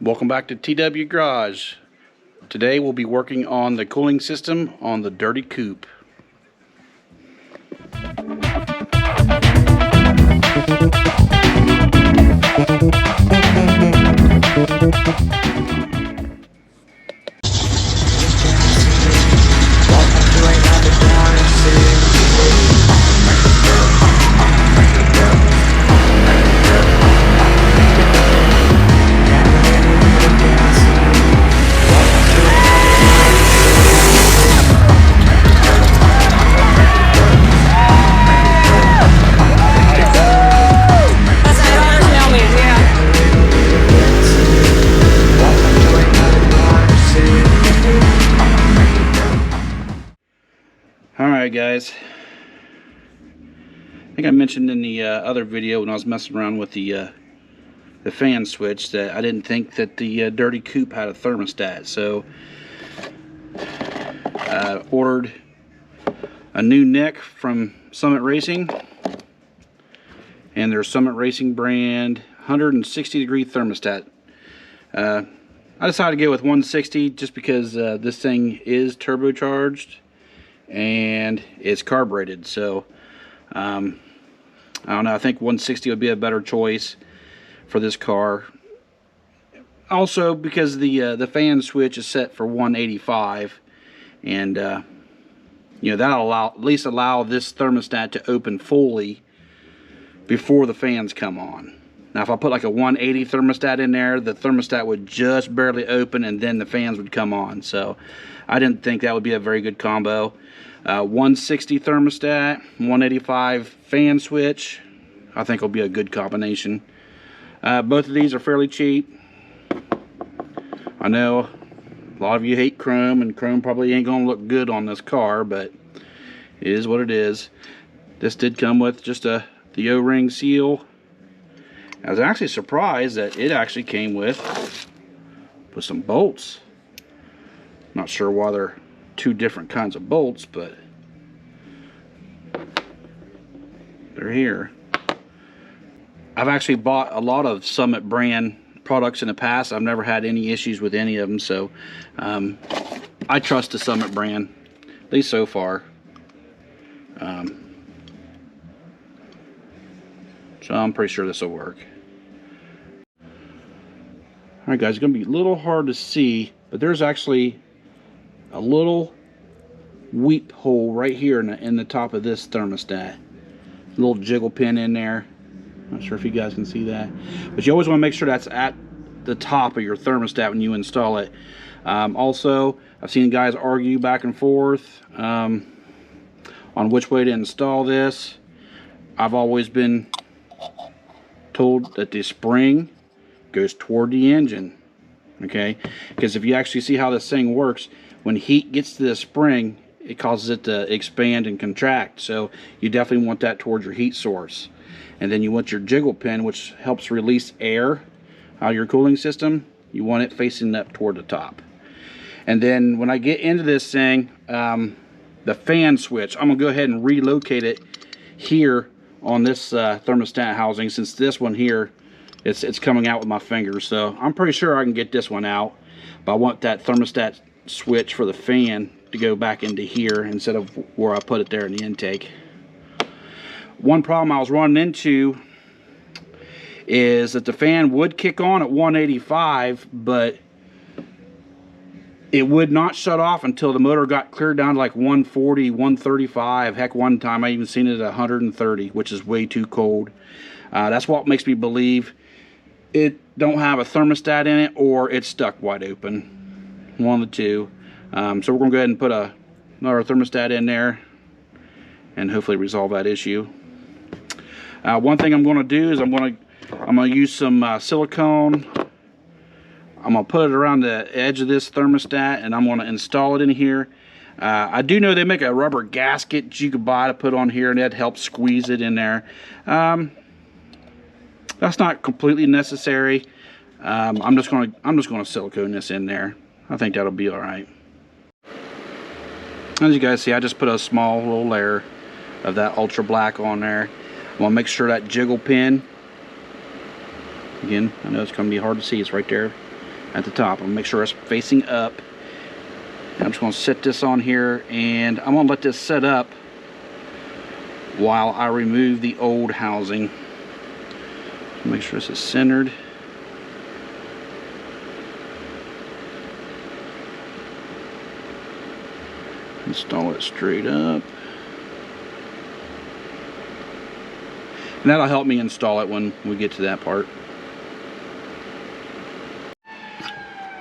Welcome back to TW Garage. Today we'll be working on the cooling system on the dirty coupe. Alright guys, I think I mentioned in the other video when I was messing around with the fan switch that I didn't think that the dirty coupe had a thermostat, so I ordered a new neck from Summit Racing, and their Summit Racing brand 160 degree thermostat. I decided to go with 160 just because this thing is turbocharged and it's carbureted, so I don't know, I think 160 would be a better choice for this car. Also because the fan switch is set for 185, and you know, that'll at least allow this thermostat to open fully before the fans come on. Now if I put like a 180 thermostat in there, the thermostat would just barely open and then the fans would come on, so I didn't think that would be a very good combo. 160 thermostat, 185 fan switch, I think will be a good combination. Both of these are fairly cheap. I know a lot of you hate chrome, and chrome probably ain't gonna look good on this car, but it is what it is. This did come with just the O-ring seal. I was actually surprised that it actually came with some bolts. Not sure why they're two different kinds of bolts, but they're here. I've actually bought a lot of Summit brand products in the past. I've never had any issues with any of them, so I trust the Summit brand, at least so far. So I'm pretty sure this will work. Alright guys, it's going to be a little hard to see, but there's actually a little weep hole right here in the top of this thermostat. A little jiggle pin in there. Not sure if you guys can see that, but you always want to make sure that's at the top of your thermostat when you install it. Also, I've seen guys argue back and forth on which way to install this. I've always been told that the spring goes toward the engine, okay? Because if you actually see how this thing works, when heat gets to the spring, it causes it to expand and contract, so you definitely want that towards your heat source. And then you want your jiggle pin, which helps release air out of your cooling system, you want it facing up toward the top. And then when I get into this thing, the fan switch, I'm gonna go ahead and relocate it here on this thermostat housing, since this one here, it's coming out with my fingers, so I'm pretty sure I can get this one out, but I want that thermostat switch for the fan to go back into here instead of where I put it there in the intake. One problem I was running into is that the fan would kick on at 185, but it would not shut off until the motor got cleared down to like 140, 135. Heck, one time I even seen it at 130, which is way too cold. That's what makes me believe it don't have a thermostat in it, or it's stuck wide open. One of the two. So we're gonna go ahead and put another thermostat in there and hopefully resolve that issue. One thing I'm gonna do is I'm gonna use some silicone. I'm gonna put it around the edge of this thermostat, and I'm gonna install it in here. I do know they make a rubber gasket you could buy to put on here, and that helps squeeze it in there. That's not completely necessary. I'm just gonna silicone this in there. I think that'll be all right. As you guys see, I just put a small little layer of that ultra black on there. I'm gonna make sure that jiggle pin, again, I know it's gonna be hard to see, it's right there, at the top. I'll make sure it's facing up. And I'm just going to set this on here, and I'm going to let this set up while I remove the old housing. Make sure this is centered. Install it straight up. And that'll help me install it when we get to that part.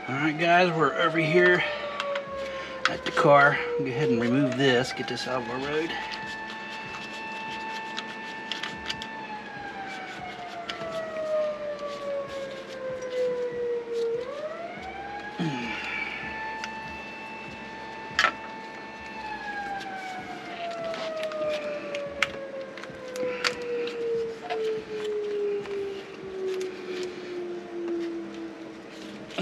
Alright guys, we're over here at the car. I'll go ahead and remove this, get this out of our road.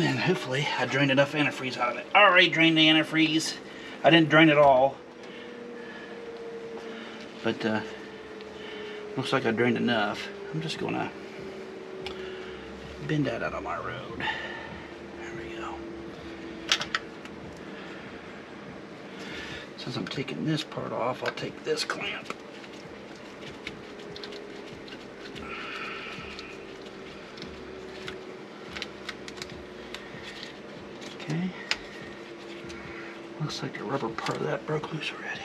And hopefully I drained enough antifreeze out of it. I already drained the antifreeze. I didn't drain it all, but looks like I drained enough. I'm just gonna bend that out of my road. There we go. Since I'm taking this part off, I'll take this clamp. Okay. Looks like the rubber part of that broke loose already.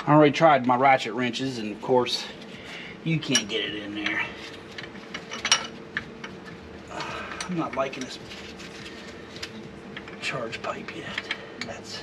I already tried my ratchet wrenches, and of course you can't get it in there. I'm not liking this charge pipe yet. That's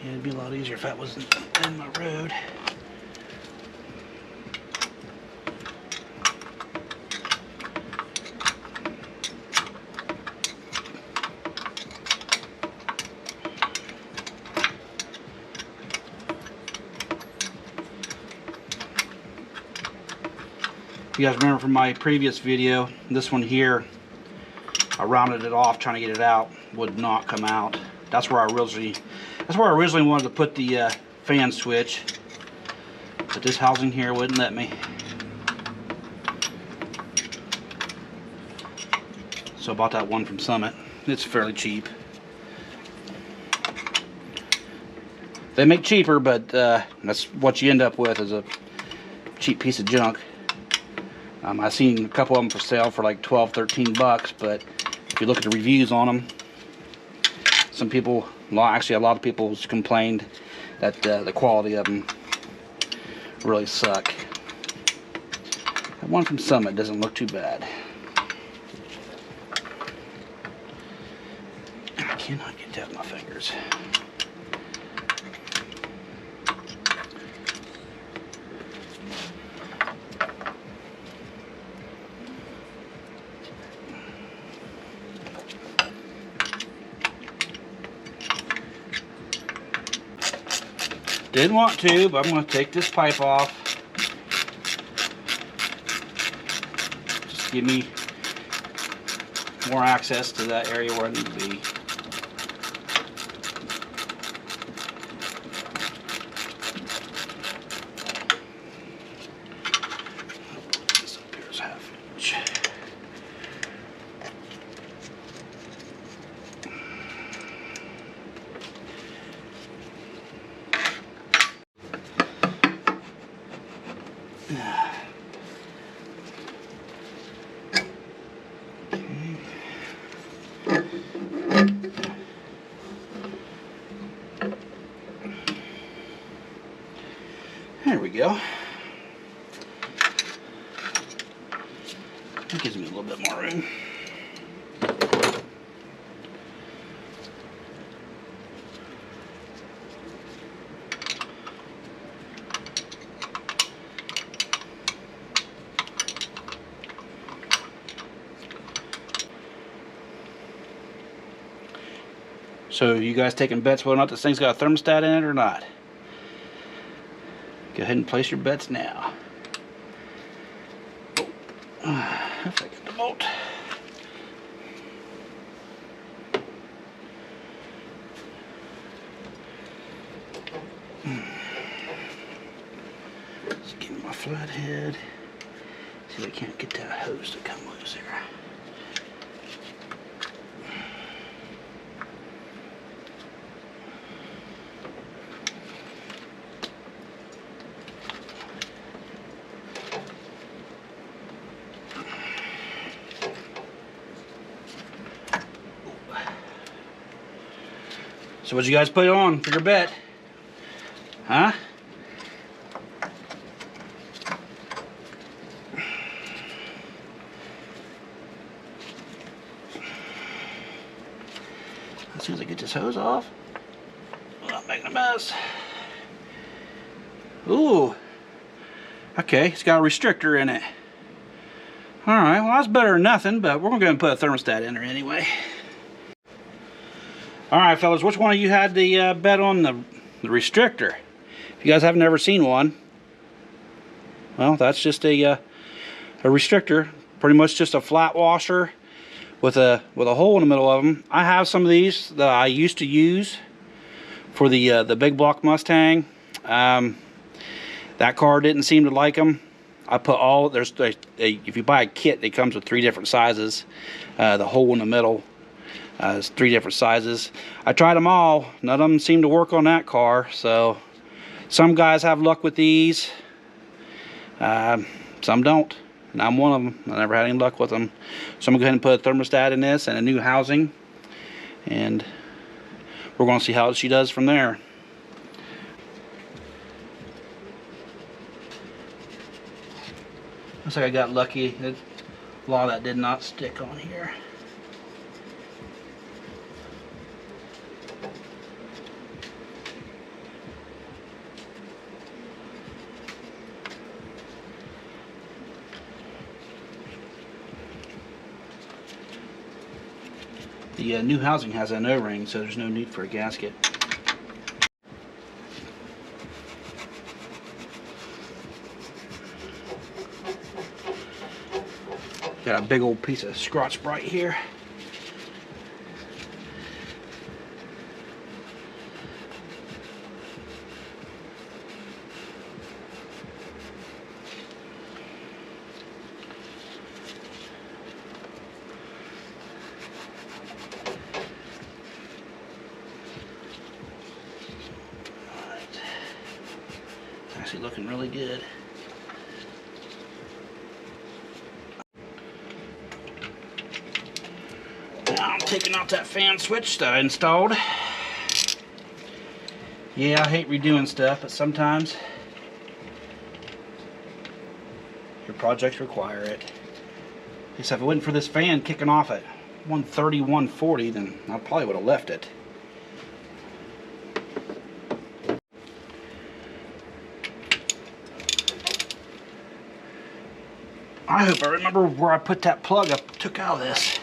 yeah, it'd be a lot easier if that wasn't in my road. If you guys remember from my previous video, this one here, I rounded it off trying to get it out, would not come out. That's where I originally wanted to put the fan switch, but this housing here wouldn't let me. So I bought that one from Summit. It's fairly cheap. They make cheaper, but that's what you end up with, is a cheap piece of junk. I've seen a couple of them for sale for like 12, 13 bucks, but if you look at the reviews on them, some people, actually a lot of people complained that the quality of them really suck. That one from Summit doesn't look too bad. I cannot get that with my fingers. Didn't want to, but I'm going to take this pipe off. Just give me more access to that area where I need to be. This up here is 1/2 inch. There we go. That gives me a little bit more room. So you guys taking bets whether or not this thing's got a thermostat in it or not? Go ahead and place your bets now. If I get the bolt. Just give me my flathead. See if I can't get that hose to come loose here. So what'd you guys put on for your bet? Huh? As soon as I get this hose off, I'm making a mess. Ooh. Okay, it's got a restrictor in it. Alright, well that's better than nothing, but we're gonna put a thermostat in there anyway. Alright fellas, which one of you had the bet on the restrictor? If you guys haven't ever seen one, well that's just a restrictor. Pretty much just a flat washer with a hole in the middle of them. I have some of these that I used to use for the big block Mustang. That car didn't seem to like them. I put all, if you buy a kit, it comes with 3 different sizes. The hole in the middle is 3 different sizes. I tried them all. None of them seem to work on that car. So some guys have luck with these. Some don't. And I'm one of them. I never had any luck with them. So I'm going to go ahead and put a thermostat in this and a new housing. And we're going to see how she does from there. Looks like I got lucky. A lot of that did not stick on here. The new housing has an O-ring, so there's no need for a gasket. Got a big old piece of Scotch-Brite here. Actually looking really good. Now I'm taking out that fan switch that I installed. Yeah, I hate redoing stuff, but sometimes your projects require it. Except if it wasn't for this fan kicking off at 130, 140, then I probably would have left it. I hope I remember where I put that plug I took out of this.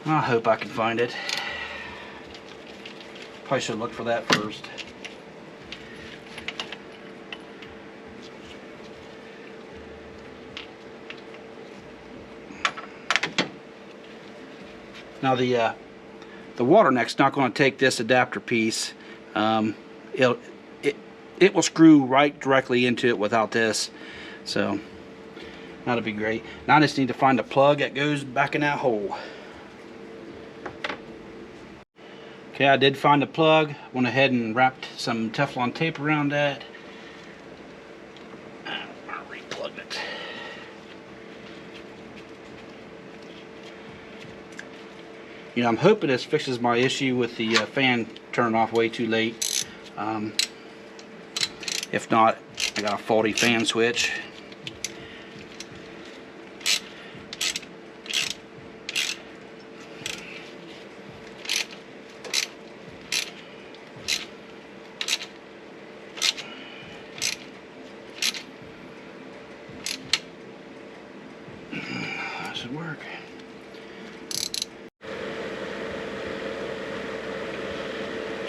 I hope I can find it. Probably should look for that first. Now the water neck's not going to take this adapter piece. It will screw right directly into it without this. So that'll be great. Now I just need to find a plug that goes back in that hole. Okay, I did find a plug. Went ahead and wrapped some Teflon tape around that. I replugged it. You know, I'm hoping this fixes my issue with the fan turning off way too late. If not, I got a faulty fan switch. That should work.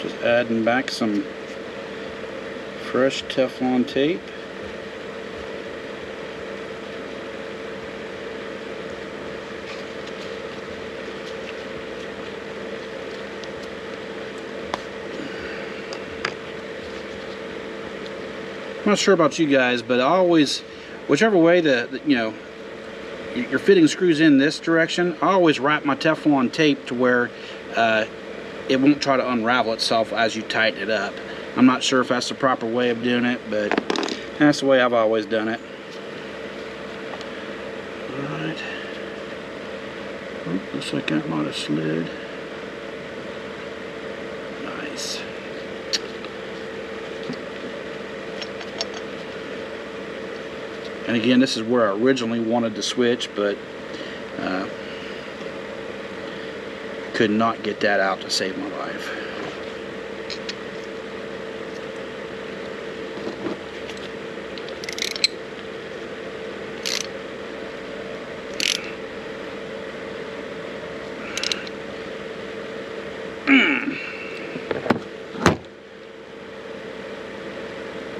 Just adding back some fresh Teflon tape. I'm not sure about you guys, but I always, whichever way your fitting screws in this direction, I always wrap my Teflon tape to where it won't try to unravel itself as you tighten it up. I'm not sure if that's the proper way of doing it, but that's the way I've always done it. Alright. Oh, looks like that might have slid. Nice. And again, this is where I originally wanted to switch, but could not get that out to save my life.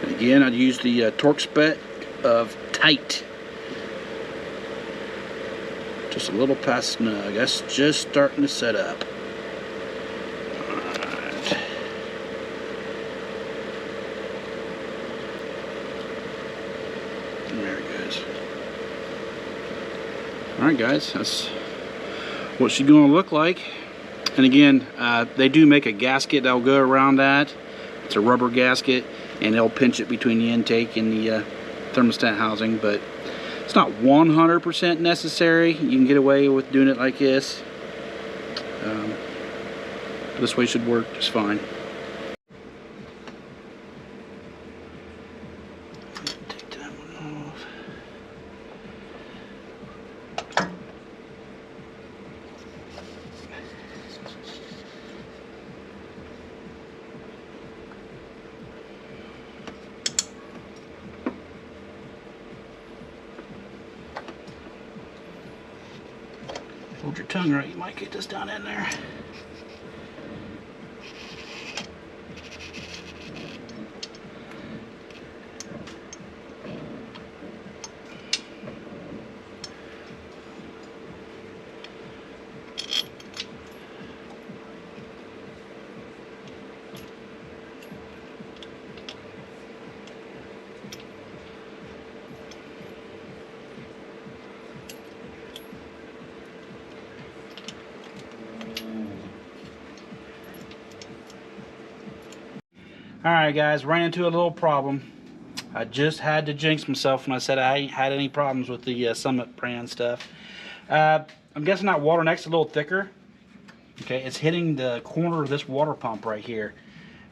And again, I'd use the torque spec of tight. Just a little past snug. That's just starting to set up. Alright. There it goes. Alright guys, that's what she's going to look like. And again, they do make a gasket that'll go around that. It's a rubber gasket, and they'll pinch it between the intake and the thermostat housing, but it's not 100% necessary. You can get away with doing it like this. This way should work just fine. Take that one off. Hold your tongue right, you might get this down in there. Alright guys, ran into a little problem. I just had to jinx myself when I said I ain't had any problems with the Summit brand stuff. I'm guessing that water neck's a little thicker. Okay, it's hitting the corner of this water pump right here.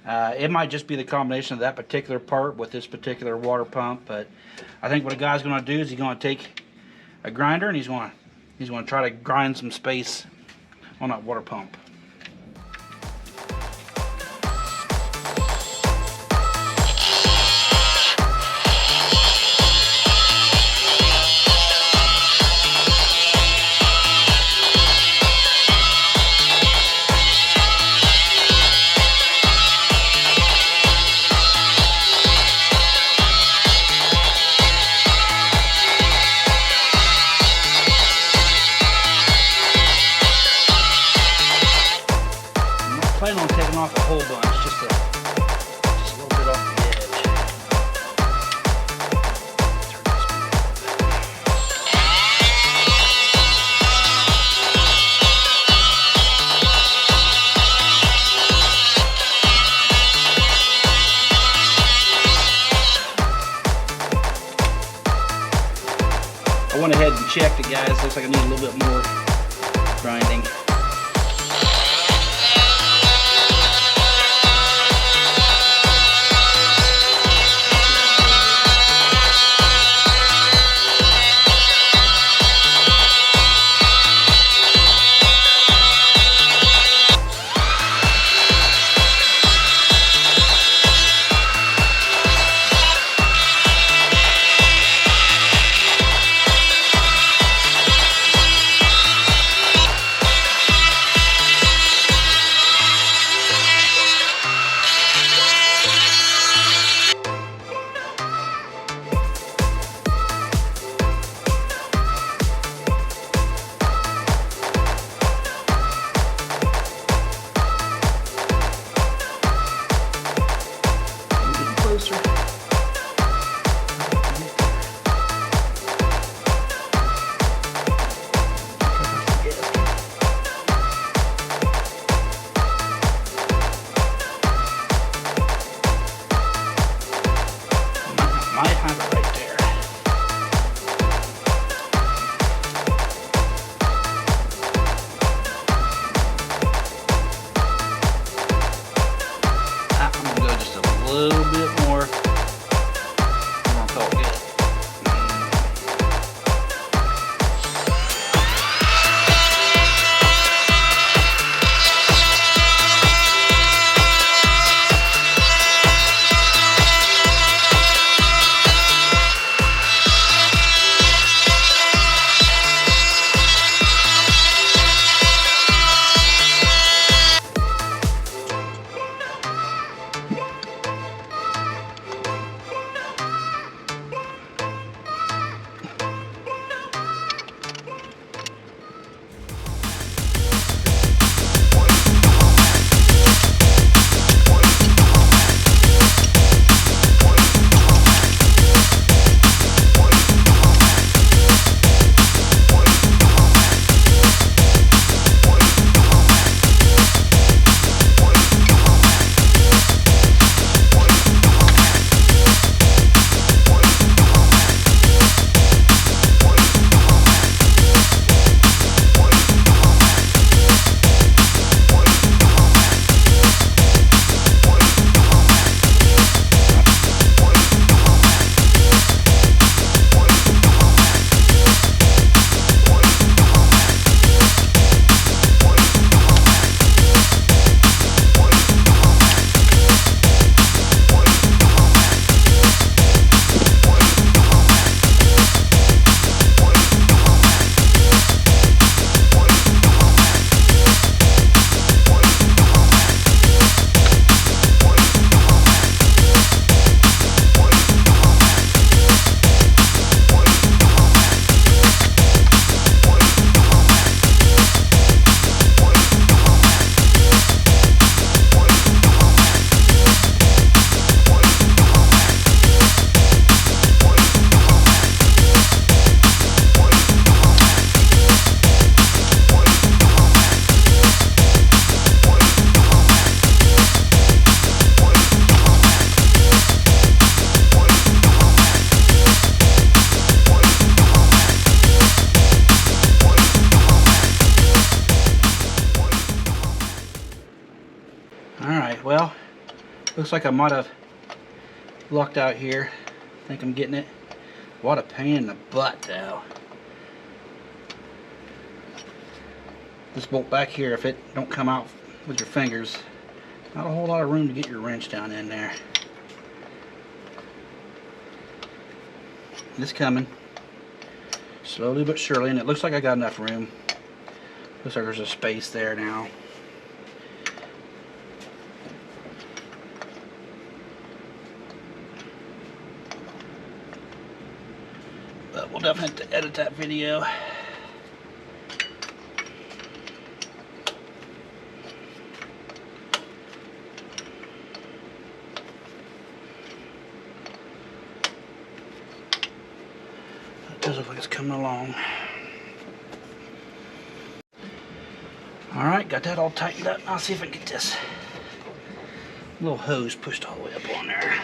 It might just be the combination of that particular part with this particular water pump, but I think what a guy's going to do is he's going to take a grinder and he's going to try to grind some space on that water pump. Planning on taking off a whole bunch, just a little bit off the edge. I went ahead and checked it, guys. Looks like I need a little bit more grinding. little bit more. I'm gonna call it good. Alright, well, looks like I might have lucked out here. I think I'm getting it. What a pain in the butt, though. This bolt back here, if it don't come out with your fingers, not a whole lot of room to get your wrench down in there. It's coming. Slowly but surely, and it looks like I got enough room. Looks like there's a space there now. But we'll definitely have to edit that video. It does look like it's coming along. Alright, got that all tightened up. I'll see if I can get this little hose pushed all the way up on there.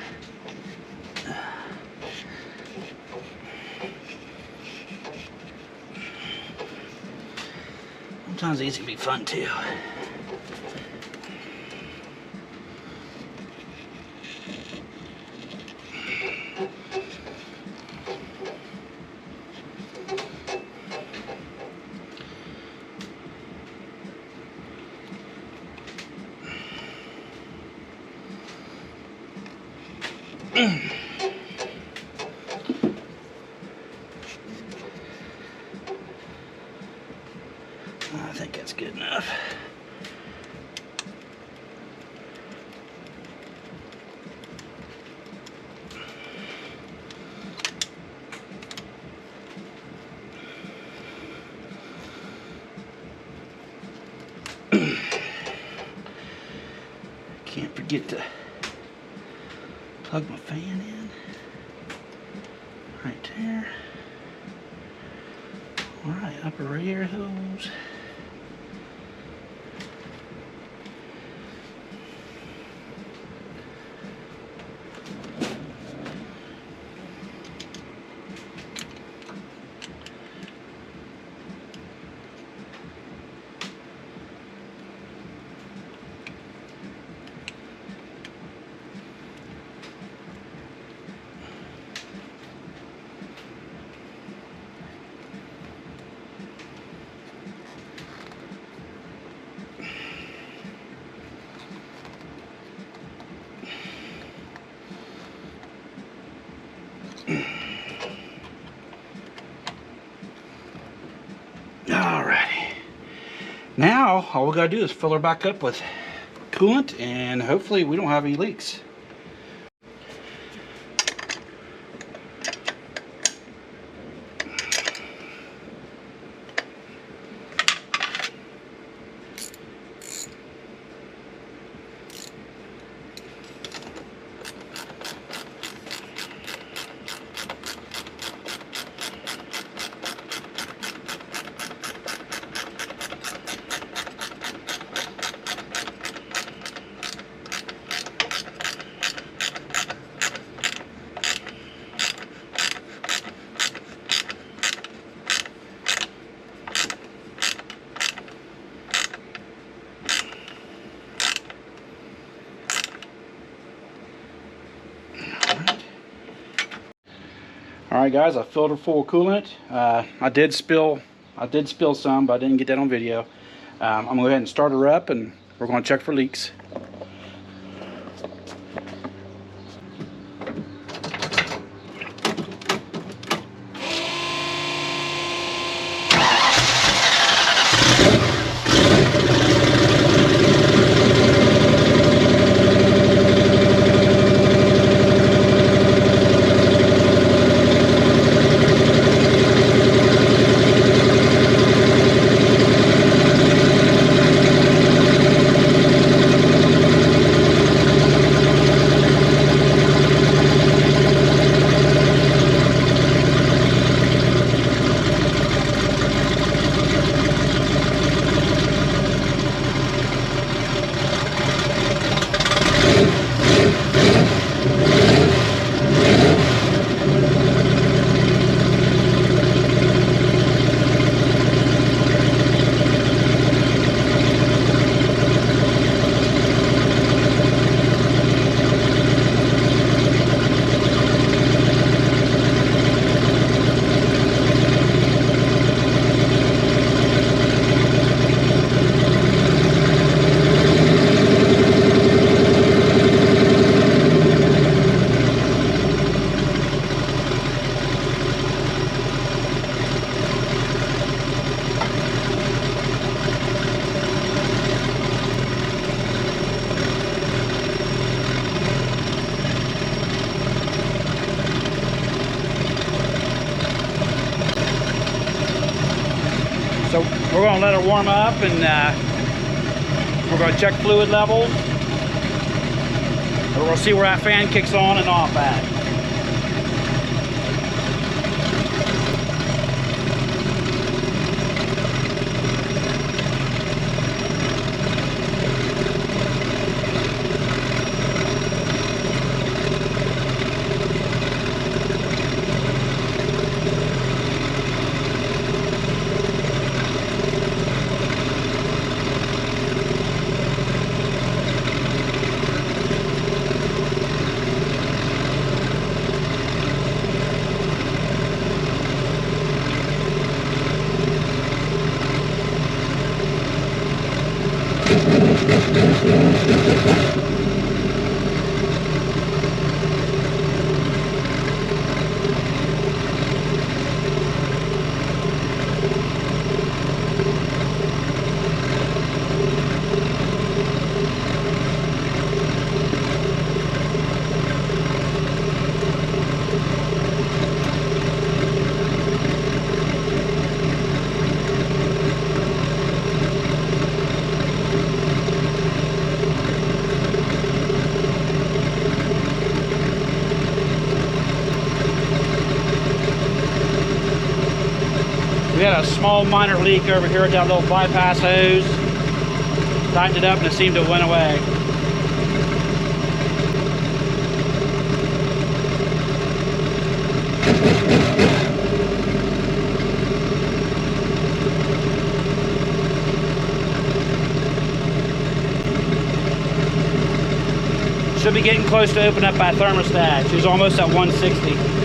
Sometimes these can be fun too. I think that's good enough. Can't forget to plug my fan in right there. All right, upper air hose. Now, all we gotta do is fill her back up with coolant, and hopefully we don't have any leaks. Alright guys, I filled her full of coolant. I did spill some, but I didn't get that on video. I'm going to go ahead and start her up, and we're going to check for leaks. So we're going to let her warm up, and we're going to check fluid levels. We're going to see where that fan kicks on and off at. We had a small minor leak over here at that little bypass hose. Tightened it up and it seemed to have went away. Should be getting close to open up that thermostat. She's almost at 160.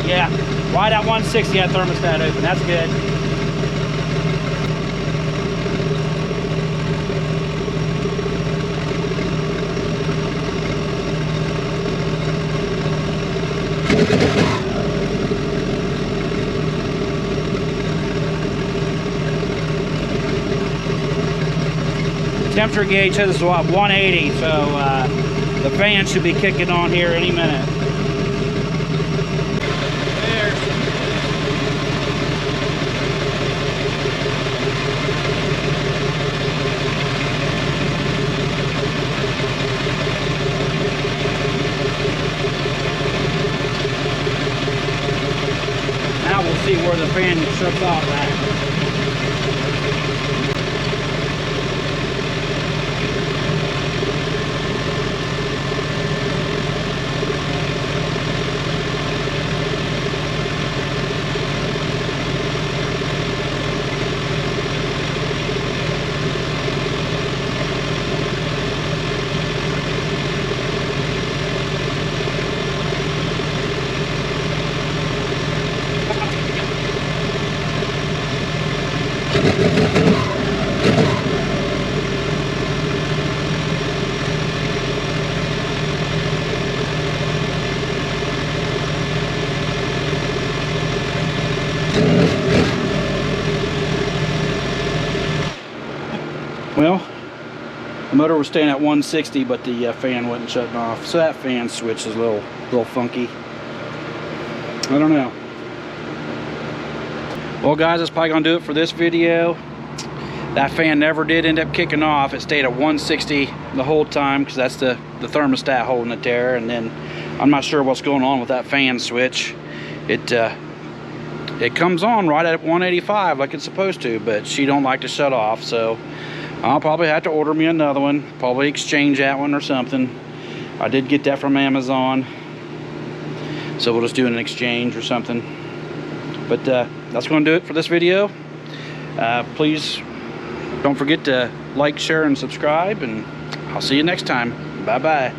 Yeah, right at 160 that thermostat open. That's good. Temperature gauge says it's what, 180, so the fan should be kicking on here any minute. Now we'll see where the fan shuts off at. Well, the motor was staying at 160, but the fan wasn't shutting off. So that fan switch is a little funky. I don't know. Well, guys, that's probably gonna do it for this video. That fan never did end up kicking off. It stayed at 160 the whole time because that's the thermostat holding it there. And then I'm not sure what's going on with that fan switch. It comes on right at 185 like it's supposed to, but she don't like to shut off. So I'll probably have to order me another one, probably exchange that one or something. I did get that from Amazon, so we'll just do an exchange or something. But that's going to do it for this video. Please don't forget to like, share, and subscribe, and I'll see you next time. Bye-bye.